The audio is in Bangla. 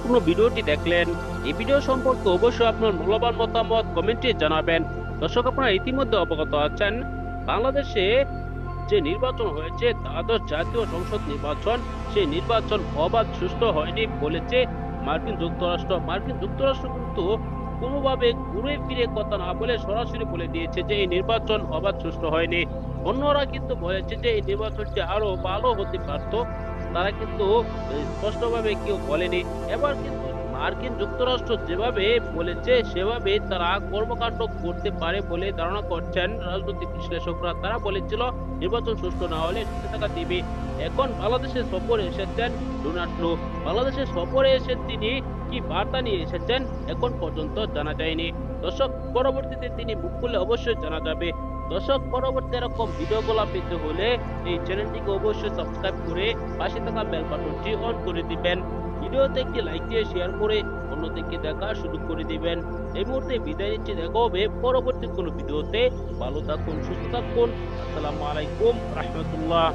সম্পূর্ণ ভিডিওটি দেখলেন। এই ভিডিও সম্পর্কে অবশ্যই আপনার মূল্যবান মতামত কমেন্টে জানাবেন। দর্শক, আপনারা ইতিমধ্যে অবগত আছেন বাংলাদেশে যে নির্বাচন হয়েছে দ্বাদশ জাতীয় সংসদ নির্বাচন, সেই নির্বাচন অবাধ সুষ্ঠু হয়নি বলেছে মার্কিন যুক্তরাষ্ট্র কিন্তু কোনোভাবে ঘুরে ফিরে কথা না বলে সরাসরি বলে দিয়েছে যে এই নির্বাচন অবাধ সুষ্ঠু হয়নি। অন্যরা কিন্তু বলেছে যে এই নির্বাচনটি আরো ভালো হতে পারত, তারা কিন্তু স্পষ্টভাবে কেউ বলেনি। এবার কিন্তু মার্কিন যুক্তরাষ্ট্র যেভাবে বলেছে সেভাবে তারা কর্মকাণ্ড করতে পারে বলে ধারণা করছেন রাজনৈতিক বিশ্লেষকরা। তারা বলেছিল নির্বাচন সুষ্ঠু না হলে নিষেধাজ্ঞা দিবে। এখন বাংলাদেশে সফরে এসেছেন ডোনাল্ড ট্রাম্প। বাংলাদেশে সফরে এসে তিনি কি বার্তা নিয়ে এসেছেন এখন পর্যন্ত জানা যায়নি। দর্শক, পরবর্তীতে তিনি মুখ খুললে অবশ্যই জানা যাবে। দর্শক, পরবর্তী এরকম ভিডিওগুলো পেতে হলে এই চ্যানেলটিকে অবশ্যই সাবস্ক্রাইব করে পাশে থাকা বেল বাটনটি অন করে দিবেন। ভিডিওতে একটি লাইক দিয়ে শেয়ার করে অন্যদেরকে দেখা শুরু করে দিবেন। এই মুহূর্তে বিদায় নিচ্ছি, দেখা হবে পরবর্তী কোনো ভিডিওতে। ভালো থাকুন, সুস্থ থাকুন। আসসালামু আলাইকুম রহমতুল্লাহ।